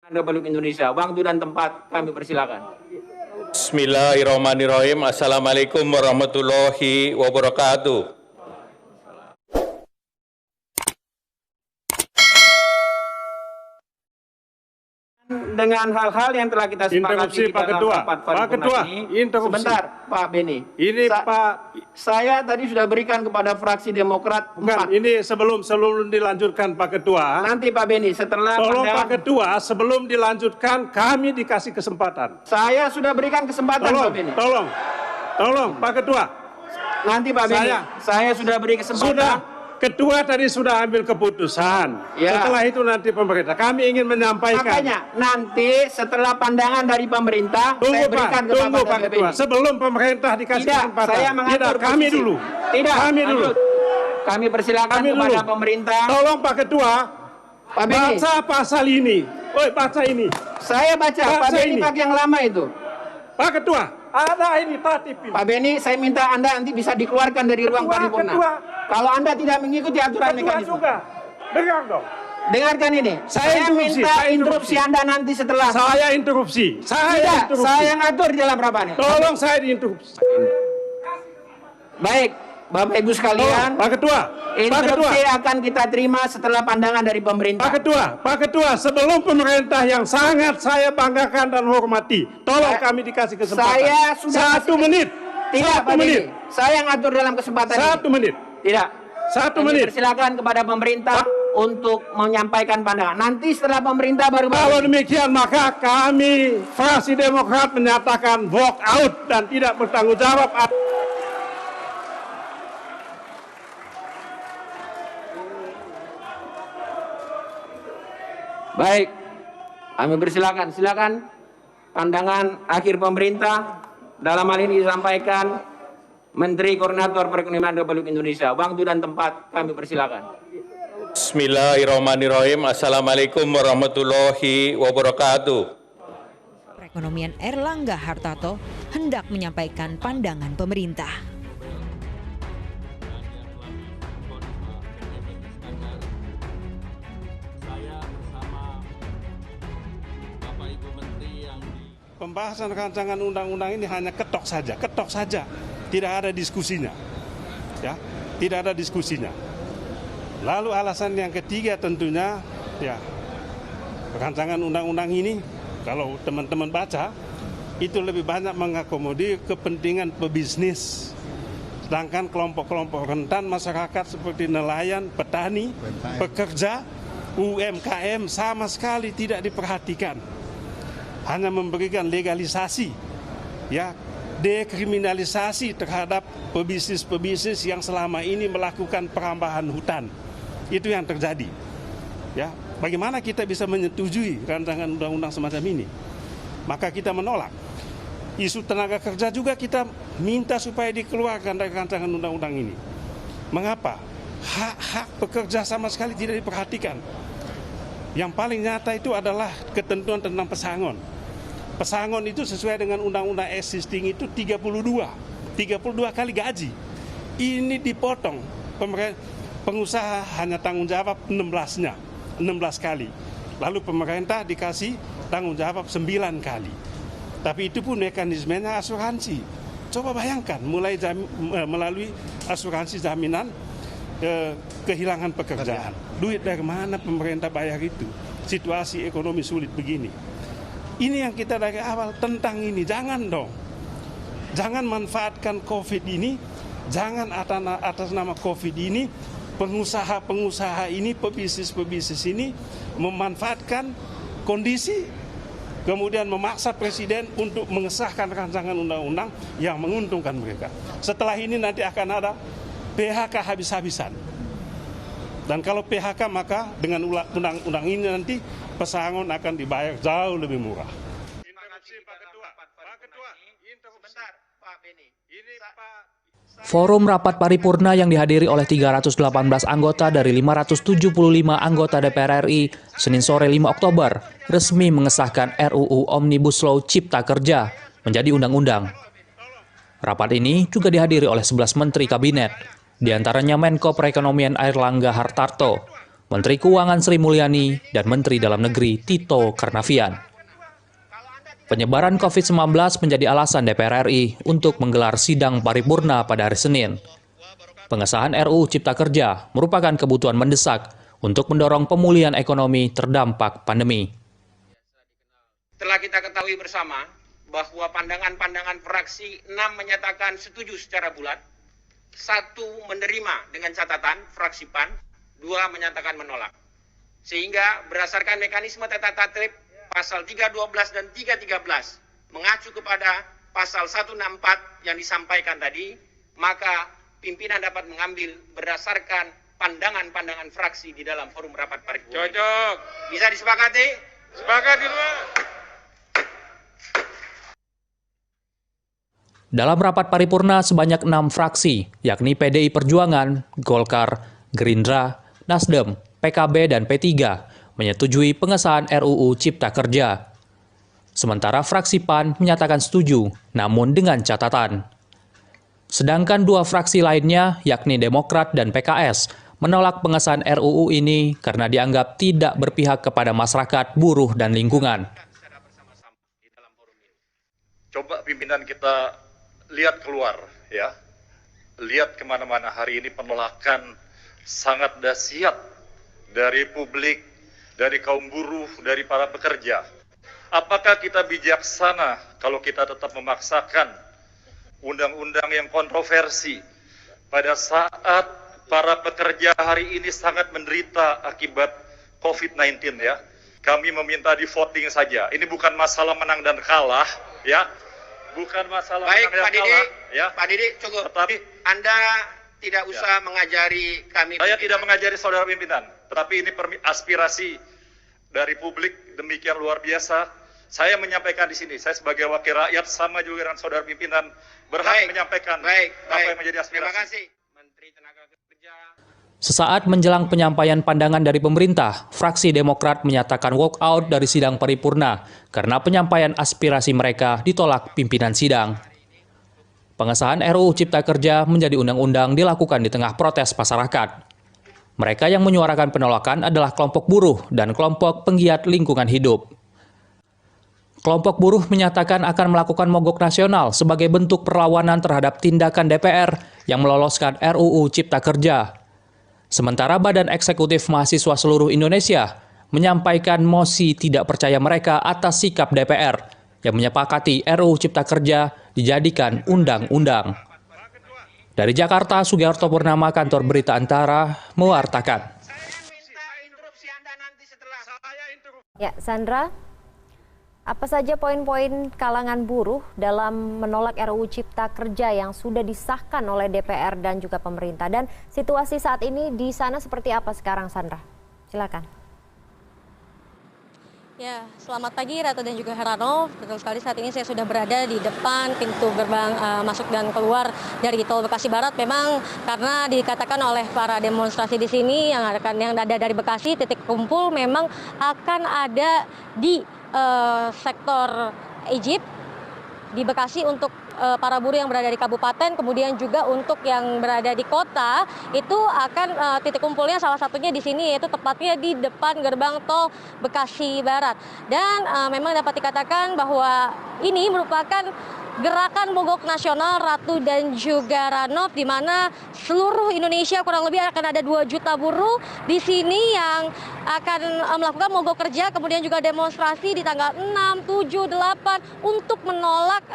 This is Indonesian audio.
Republik Indonesia. Waktu dan tempat kami persilakan. Bismillahirrahmanirrahim. Assalamualaikum warahmatullahi wabarakatuh. Dengan hal-hal yang telah kita sepakati Pak Ketua. Pak Ketua, interupsi. Sebentar, Pak Beni. Ini Pak. Saya tadi sudah berikan kepada fraksi Demokrat. Bukan, 4. ini sebelum dilanjutkan Pak Ketua. Nanti Pak Beni, setelah Tolong pandangan, Pak Ketua, sebelum dilanjutkan kami dikasih kesempatan. saya sudah berikan kesempatan Pak Beni. Tolong Pak Ketua. Nanti Pak Beni, saya sudah beri kesempatan. Ketua tadi sudah ambil keputusan. Ya. Setelah itu nanti pemerintah. Kami ingin menyampaikan. Makanya nanti setelah pandangan dari pemerintah, saya berikan Tunggu kepada Pak Ketua. Sebelum pemerintah dikasih kesempatan. Saya mengatur kami posisi. dulu. Tidak, Kami dulu. Kami persilakan kepada pemerintah. Tolong Pak Ketua, Pak Beni, baca pasal ini. Baca ini. saya baca. Pak Beni pakai yang lama itu. Pak Ketua, ada ini tatip ini. Pak Beni, saya minta Anda nanti bisa dikeluarkan dari ruang paripurna. Kalau Anda tidak mengikuti aturan mekanisme. Juga. Dengar dong. Dengarkan ini. Saya minta interupsi Anda nanti setelah. Saya interupsi. Tidak, saya ngatur di dalam rapat ini. Tolong saya diinterupsi. Baik, Bapak Ibu sekalian. Pak Ketua. Interupsi akan kita terima setelah pandangan dari pemerintah. Pak Ketua, sebelum pemerintah yang sangat saya banggakan dan hormati, tolong kami dikasih kesempatan. Saya sudah 1 menit. Tidak, Pak Beni. Saya ngatur dalam kesempatan 1 menit. Tidak. 1 menit. Persilakan kepada pemerintah untuk menyampaikan pandangan. Nanti setelah pemerintah baru. Kalau demikian maka kami fraksi Demokrat menyatakan walk out dan tidak bertanggung jawab. Baik, kami persilakan. Silakan pandangan akhir pemerintah. Dalam hal ini disampaikan Menteri Koordinator Perekonomian Republik Indonesia. Waktu dan tempat kami persilakan. Bismillahirrahmanirrahim. Assalamualaikum warahmatullahi wabarakatuh. Perekonomian Airlangga Hartarto hendak menyampaikan pandangan pemerintah. Pembahasan rancangan undang-undang ini hanya ketok saja, tidak ada diskusinya, ya, tidak ada diskusinya. Lalu alasan yang ketiga tentunya, ya, rancangan undang-undang ini kalau teman-teman baca itu lebih banyak mengakomodir kepentingan pebisnis, sedangkan kelompok-kelompok rentan masyarakat seperti nelayan, petani, pekerja, UMKM sama sekali tidak diperhatikan. Hanya memberikan legalisasi, ya, dekriminalisasi terhadap pebisnis-pebisnis yang selama ini melakukan perambahan hutan. Itu yang terjadi. Ya, bagaimana kita bisa menyetujui rancangan undang-undang semacam ini? Maka kita menolak. Isu tenaga kerja juga kita minta supaya dikeluarkan dari rancangan undang-undang ini. Mengapa? Hak-hak pekerja sama sekali tidak diperhatikan. Yang paling nyata itu adalah ketentuan tentang pesangon. Pesangon itu sesuai dengan undang-undang existing itu 32 kali gaji. Ini dipotong. Pengusaha hanya tanggung jawab 16 kali. Lalu pemerintah dikasih tanggung jawab 9 kali. Tapi itu pun mekanismenya asuransi. Coba bayangkan melalui asuransi jaminan kehilangan pekerjaan. Duit dari mana pemerintah bayar itu? Situasi ekonomi sulit begini. Ini yang kita dari awal tentang ini. Jangan dong. Jangan manfaatkan COVID ini. Jangan atas nama COVID ini, pengusaha-pengusaha ini, pebisnis-pebisnis ini memanfaatkan kondisi, kemudian memaksa presiden untuk mengesahkan rancangan undang-undang yang menguntungkan mereka. Setelah ini nanti akan ada PHK habis-habisan. Dan kalau PHK maka dengan undang-undang ini nanti pesangon akan dibayar jauh lebih murah. Forum rapat paripurna yang dihadiri oleh 318 anggota dari 575 anggota DPR RI Senin sore 5 Oktober resmi mengesahkan RUU Omnibus Law Cipta Kerja menjadi undang-undang. Rapat ini juga dihadiri oleh 11 menteri kabinet, di antaranya Menko Perekonomian Airlangga Hartarto, Menteri Keuangan Sri Mulyani, dan Menteri Dalam Negeri Tito Karnavian. Penyebaran COVID-19 menjadi alasan DPR RI untuk menggelar sidang paripurna pada hari Senin. Pengesahan RUU Cipta Kerja merupakan kebutuhan mendesak untuk mendorong pemulihan ekonomi terdampak pandemi. Telah kita ketahui bersama bahwa pandangan-pandangan fraksi 6 menyatakan setuju secara bulat, 1 menerima dengan catatan fraksi PAN, 2 menyatakan menolak. Sehingga berdasarkan mekanisme tata tertib pasal 312 dan 313 mengacu kepada pasal 164 yang disampaikan tadi, maka pimpinan dapat mengambil berdasarkan pandangan-pandangan fraksi di dalam forum rapat paripurna. Cocok. Bisa disepakati? Sepakat di luar. Dalam rapat paripurna sebanyak 6 fraksi, yakni PDI Perjuangan, Golkar, Gerindra, Nasdem, PKB, dan P3, menyetujui pengesahan RUU Cipta Kerja. Sementara fraksi PAN menyatakan setuju, namun dengan catatan. Sedangkan 2 fraksi lainnya, yakni Demokrat dan PKS, menolak pengesahan RUU ini karena dianggap tidak berpihak kepada masyarakat, buruh, dan lingkungan. Coba pimpinan kita lihat keluar, ya. Lihat kemana-mana hari ini penolakan sangat dahsyat dari publik, dari kaum buruh, dari para pekerja. Apakah kita bijaksana kalau kita tetap memaksakan undang-undang yang kontroversi pada saat para pekerja hari ini sangat menderita akibat COVID-19 ya. Kami meminta di voting saja. Ini bukan masalah menang dan kalah ya. Bukan masalah Baik, menang dan Pak Didi, kalah ya. Pak Didi cukup. Tetapi Anda tidak usah mengajari kami. saya tidak mengajari saudara pimpinan, tetapi ini aspirasi dari publik demikian luar biasa. Saya menyampaikan di sini, saya sebagai wakil rakyat sama juga dengan saudara pimpinan berhak menyampaikan apa yang menjadi aspirasi. Terima kasih. Menteri Tenaga Kerja. Sesaat menjelang penyampaian pandangan dari pemerintah, fraksi Demokrat menyatakan walk out dari sidang paripurna karena penyampaian aspirasi mereka ditolak pimpinan sidang. Pengesahan RUU Cipta Kerja menjadi undang-undang dilakukan di tengah protes masyarakat. Mereka yang menyuarakan penolakan adalah kelompok buruh dan kelompok penggiat lingkungan hidup. Kelompok buruh menyatakan akan melakukan mogok nasional sebagai bentuk perlawanan terhadap tindakan DPR yang meloloskan RUU Cipta Kerja. Sementara Badan Eksekutif Mahasiswa Seluruh Indonesia menyampaikan mosi tidak percaya mereka atas sikap DPR yang menyepakati RUU Cipta Kerja dijadikan undang-undang. Dari Jakarta, Sugiharto Purnama, Kantor Berita Antara, mewartakan. Ya, Sandra, apa saja poin-poin kalangan buruh dalam menolak RUU Cipta Kerja yang sudah disahkan oleh DPR dan juga pemerintah? Dan situasi saat ini di sana seperti apa sekarang, Sandra? Silakan. Ya, selamat pagi Ratu dan juga Heranov. Betul sekali, saat ini saya sudah berada di depan pintu gerbang masuk dan keluar dari Tol Bekasi Barat. Memang karena dikatakan oleh para demonstrasi di sini yang ada dari Bekasi, titik kumpul memang akan ada di sektor Egypt di Bekasi untuk para buruh yang berada di kabupaten, kemudian juga untuk yang berada di kota itu akan titik kumpulnya salah satunya di sini, yaitu tepatnya di depan gerbang tol Bekasi Barat. Dan memang dapat dikatakan bahwa ini merupakan gerakan mogok nasional, Ratu dan juga Ranov, di mana seluruh Indonesia kurang lebih akan ada 2 juta buruh di sini yang akan melakukan mogok kerja, kemudian juga demonstrasi di tanggal 6, 7, 8 untuk menolak